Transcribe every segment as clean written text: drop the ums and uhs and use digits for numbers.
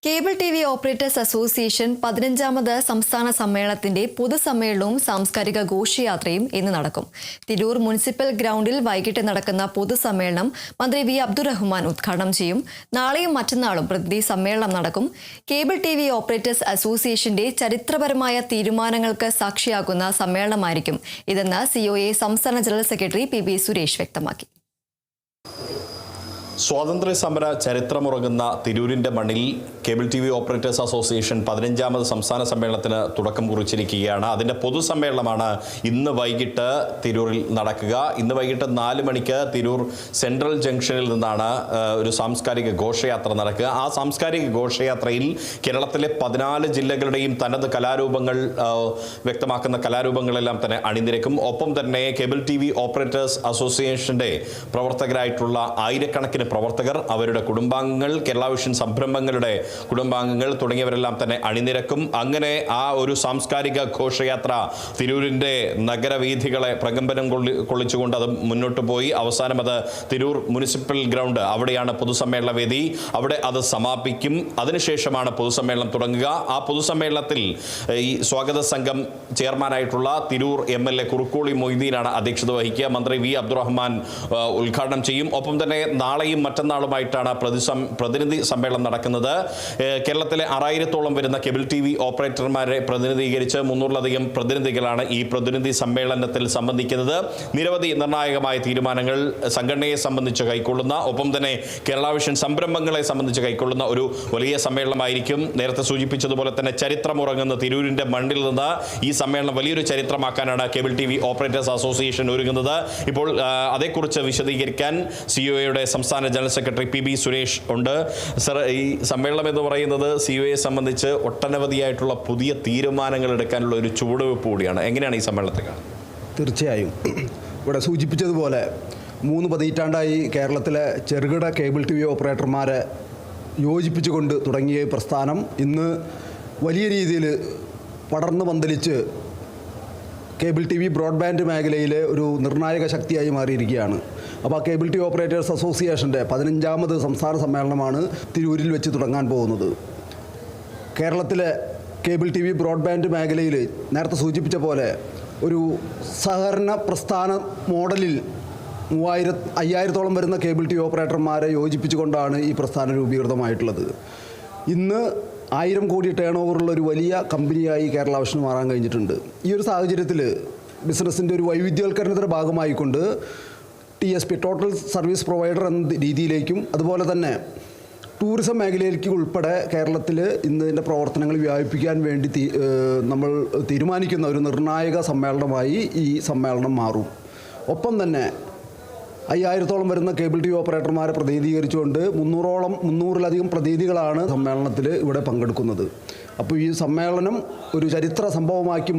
Cable T V operators association 15ാമത് സംസ്ഥാന സമ്മേളനത്തിന്റെ പൊതുസമ്മേളനവും സാംസ്കാരിക ഘോഷയാത്രയും ഇന്ന് നടക്കും. തിരൂർ മുനിസിപ്പൽ ഗ്രൗണ്ടിൽ വൈകിട്ട് നടക്കുന്ന പൊതുസമ്മേളനം മന്ത്രി വി അബ്ദുറഹ്മാൻ ഉദ്ഘാടനം ചെയ്യും. നാളെയും മറ്റന്നാളും പ്രതിനിധി സമ്മേളനം നടക്കും. കേബിൾ ടി വി ഓപ്പറേറ്റേഴ്സ് അസോസിയേഷന്റെ ചരിത്രപരമായ തീരുമാനങ്ങൾക്ക് സാക്ഷിയാകുന്ന സമ്മേളനമായിരിക്കും ഇതെന്ന് COA സംസ്ഥാന ജനറൽ സെക്രട്ടറി PB സുരേഷ് വ്യക്തമാക്കി. സ്വാതന്ത്ര്യ സമര ചരിത്രമുറങ്ങുന്ന തിരൂരിന്റെ മണ്ണിൽ cable T V operators association 15ാമത് സംസ്ഥാന സമ്മേളനത്തിന് തുടക്കം കുറിച്ചിരിക്കുകയാണ്. അതിന്റെ പൊതുസമ്മേളനമാണ് ഇന്ന് വൈകിട്ട് തിരൂരിൽ നടക്കുക. ഇന്ന് വൈകിട്ട് 4 മണിക്ക് തിരൂർ സെൻട്രൽ ജംഗ്ഷനിൽ നിന്നാണ് ഒരു സാംസ്കാരിക ഘോഷയാത്ര നടക്കുക. ആ സാംസ്കാരിക ഘോഷയാത്രയിൽ കേരളത്തിലെ 14 ജില്ലകളുടെയും തനത് കലാരൂപങ്ങൾ വ്യക്തമാക്കുന്ന കലാരൂപങ്ങളെല്ലാം തന്നെ അണിനിരക്കും. ഒപ്പം തന്നെ കേബിൾ ടി വി ഓപ്പറേറ്റേഴ്സ് അസോസിയേഷന്റെ പ്രവർത്തകരായിട്ടുള്ള ആയിരക്കണക്കിന് പ്രവർത്തകർ, അവരുടെ കുടുംബാംഗങ്ങൾ, കേരള വിഷൻ സംരംഭങ്ങളുടെ കുടുംബാംഗങ്ങൾ തുടങ്ങിയവരെല്ലാം തന്നെ അണിനിരക്കും. അങ്ങനെ ആ ഒരു സാംസ്കാരിക ഘോഷയാത്ര തിരൂരിന്റെ നഗരവീഥികളെ പ്രകമ്പനം കൊള്ളിച്ചുകൊണ്ട് അത് മുന്നോട്ട് പോയി അവസാനം അത് തിരൂർ മുനിസിപ്പൽ ഗ്രൗണ്ട്, അവിടെയാണ് പൊതുസമ്മേളന വേദി, അവിടെ അത് സമാപിക്കും. അതിനുശേഷമാണ് പൊതുസമ്മേളനം തുടങ്ങുക. ആ പൊതുസമ്മേളനത്തിൽ ഈ സ്വാഗത സംഘം ചെയർമാനായിട്ടുള്ള തിരൂർ MLA കുറുക്കോളി മൊയ്തീനാണ് അധ്യക്ഷത വഹിക്കുക. മന്ത്രി വി അബ്ദുറഹ്മാൻ ഉദ്ഘാടനം ചെയ്യും. ഒപ്പം തന്നെ നാളെയും മറ്റന്നാളുമായിട്ടാണ് പ്രതിനിധി സമ്മേളനം നടക്കുന്നത്. കേരളത്തിലെ 6000-ഓളം വരുന്ന കേബിൾ ടി വി ഓപ്പറേറ്റർമാരെ പ്രതിനിധീകരിച്ച് 300-ലധികം പ്രതിനിധികളാണ് ഈ പ്രതിനിധി സമ്മേളനത്തിൽ സംബന്ധിക്കുന്നത്. നിരവധി നിർണായകമായ തീരുമാനങ്ങൾ സംഘടനയെ സംബന്ധിച്ച് കൈക്കൊള്ളുന്ന, ഒപ്പം തന്നെ കേരള വിഷൻ സംരംഭങ്ങളെ സംബന്ധിച്ച് കൈക്കൊള്ളുന്ന ഒരു വലിയ സമ്മേളനമായിരിക്കും. നേരത്തെ സൂചിപ്പിച്ചതുപോലെ തന്നെ ചരിത്രമുറങ്ങുന്ന തിരൂരിന്റെ മണ്ണിൽ നിന്ന് ഈ സമ്മേളനം വലിയൊരു ചരിത്രമാക്കാനാണ് cable T V operators association ഒരുങ്ങുന്നത്. ഇപ്പോൾ അതേക്കുറിച്ച് വിശദീകരിക്കാൻ COAയുടെ സംസ്ഥാന ജനറൽ സെക്രട്ടറി PB സുരേഷ് ഉണ്ട്. സർ, ഈ സമ്മേളനം എന്ന് പറയുന്നത് COAയെ സംബന്ധിച്ച് ഒട്ടനവധിയായിട്ടുള്ള പുതിയ തീരുമാനങ്ങൾ എടുക്കാനുള്ള ഒരു ചുവടുവെപ്പ് കൂടിയാണ്. എങ്ങനെയാണ് ഈ സമ്മേളനത്തെ കാണുന്നത്? തീർച്ചയായും ഇവിടെ സൂചിപ്പിച്ചതുപോലെ 3 പതിറ്റാണ്ടായി കേരളത്തിലെ ചെറുകിട കേബിൾ ടി വി ഓപ്പറേറ്റർമാരെ യോജിപ്പിച്ചുകൊണ്ട് തുടങ്ങിയ പ്രസ്ഥാനം ഇന്ന് വലിയ രീതിയിൽ പടർന്നു പന്തലിച്ച് കേബിൾ ടി വി ബ്രോഡ്ബാൻഡ് മേഖലയിലെ ഒരു നിർണായക ശക്തിയായി മാറിയിരിക്കുകയാണ്. അപ്പോൾ ആ കേബിൾ ടി വി ഓപ്പറേറ്റേഴ്സ് അസോസിയേഷൻ്റെ 15ാമത് സംസ്ഥാന സമ്മേളനമാണ് തിരൂരിൽ വെച്ച് തുടങ്ങാൻ പോകുന്നത്. കേരളത്തിലെ കേബിൾ ടി വി ബ്രോഡ്ബാൻഡ് മേഖലയിൽ നേരത്തെ സൂചിപ്പിച്ച പോലെ ഒരു സഹകരണ പ്രസ്ഥാന മോഡലിൽ 5000-ഓളം വരുന്ന കേബിൾ ടി വി ഓപ്പറേറ്റർമാരെ യോജിപ്പിച്ചുകൊണ്ടാണ് ഈ പ്രസ്ഥാനം രൂപീകൃതമായിട്ടുള്ളത്. ഇന്ന് 1000 കോടി ടേൺ ഓവറുള്ള ഒരു വലിയ കമ്പനിയായി കേരള വിഷന് മാറാൻ കഴിഞ്ഞിട്ടുണ്ട്. ഈ ഒരു സാഹചര്യത്തിൽ ബിസിനസ്സിൻ്റെ ഒരു വൈവിധ്യവൽക്കരണത്തിൻ്റെ ഭാഗമായിക്കൊണ്ട് TSP ടോട്ടൽ സർവീസ് പ്രൊവൈഡർ എന്ന രീതിയിലേക്കും അതുപോലെ തന്നെ ടൂറിസം മേഖലയിലേക്ക് ഉൾപ്പെടെ കേരളത്തിൽ ഇന്ന് ഇതിൻ്റെ പ്രവർത്തനങ്ങൾ വ്യാപിപ്പിക്കാൻ വേണ്ടി നമ്മൾ തീരുമാനിക്കുന്ന ഒരു നിർണായക സമ്മേളനമായി ഈ സമ്മേളനം മാറും. ഒപ്പം തന്നെ 5000-ഓളം വരുന്ന കേബിൾ ടി വി ഓപ്പറേറ്റർമാരെ പ്രതിനിധീകരിച്ചുകൊണ്ട് 300-ലധികം പ്രതിനിധികളാണ് സമ്മേളനത്തിൽ ഇവിടെ പങ്കെടുക്കുന്നത്. അപ്പോൾ ഈ സമ്മേളനം ഒരു ചരിത്ര സംഭവമാക്കി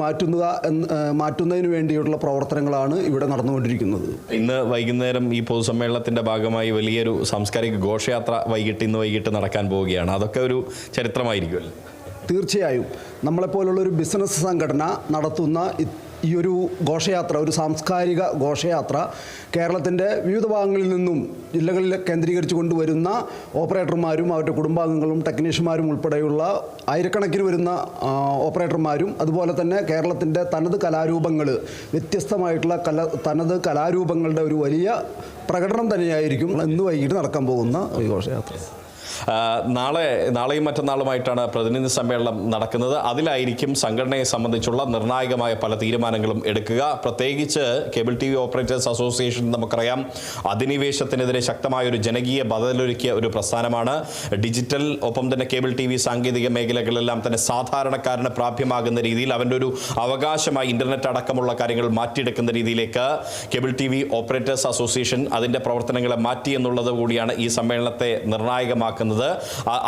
മാറ്റുന്നതിന് വേണ്ടിയുള്ള പ്രവർത്തനങ്ങളാണ് ഇവിടെ നടന്നുകൊണ്ടിരിക്കുന്നത്. ഇന്ന് വൈകുന്നേരം ഈ പൊതുസമ്മേളനത്തിൻ്റെ ഭാഗമായി വലിയൊരു സാംസ്കാരിക ഘോഷയാത്ര ഇന്ന് വൈകിട്ട് നടക്കാൻ പോവുകയാണ്. അതൊക്കെ ഒരു ചരിത്രമായിരിക്കുമല്ലോ. തീർച്ചയായും നമ്മളെപ്പോലുള്ളൊരു ബിസിനസ് സംഘടന നടത്തുന്ന ഈ ഒരു ഘോഷയാത്ര, ഒരു സാംസ്കാരിക ഘോഷയാത്ര കേരളത്തിൻ്റെ വിവിധ ഭാഗങ്ങളിൽ നിന്നും ജില്ലകളിൽ കേന്ദ്രീകരിച്ചു കൊണ്ടുവരുന്ന ഓപ്പറേറ്റർമാരും അവരുടെ കുടുംബാംഗങ്ങളും ടെക്നീഷ്യന്മാരും ഉൾപ്പെടെയുള്ള ആയിരക്കണക്കിന് വരുന്ന ഓപ്പറേറ്റർമാരും അതുപോലെ തന്നെ കേരളത്തിൻ്റെ തനത് കലാരൂപങ്ങൾ, വ്യത്യസ്തമായിട്ടുള്ള തനത് കലാരൂപങ്ങളുടെ ഒരു വലിയ പ്രകടനം തന്നെയായിരിക്കും ഇന്ന് വൈകിട്ട് നടക്കാൻ പോകുന്ന ഈ ഘോഷയാത്ര. നാളെയും മറ്റന്നാളുമായിട്ടാണ് പ്രതിനിധി സമ്മേളനം നടക്കുന്നത്. അതിലായിരിക്കും സംഘടനയെ സംബന്ധിച്ചുള്ള നിർണായകമായ പല തീരുമാനങ്ങളും എടുക്കുക. പ്രത്യേകിച്ച് cable T V operators association നമുക്കറിയാം അധിനിവേശത്തിനെതിരെ ശക്തമായ ഒരു ജനകീയ ബദലൊരുക്കിയ ഒരു പ്രസ്ഥാനമാണ്. ഡിജിറ്റൽ, ഒപ്പം തന്നെ കേബിൾ ടി വി സാങ്കേതിക മേഖലകളെല്ലാം തന്നെ സാധാരണക്കാരന് പ്രാപ്യമാകുന്ന രീതിയിൽ അവൻ്റെ ഒരു അവകാശമായി ഇൻ്റർനെറ്റ് അടക്കമുള്ള കാര്യങ്ങൾ മാറ്റിയെടുക്കുന്ന രീതിയിലേക്ക് cable T V operators association അതിൻ്റെ പ്രവർത്തനങ്ങളെ മാറ്റി എന്നുള്ളത് കൂടിയാണ് ഈ സമ്മേളനത്തെ നിർണായകമാക്കുന്നത്.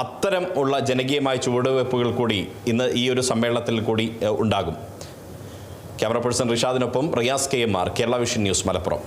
അത്തരം ഉള്ള ജനകീയമായ ചുവടുവെപ്പുകൾ കൂടി ഇന്ന് ഈ ഒരു സമ്മേളനത്തിൽ കൂടി ഉണ്ടാകും. ക്യാമറ പേഴ്സൺ റിഷാദിനൊപ്പം Riyas KMR, Kerala vision news, Malappuram.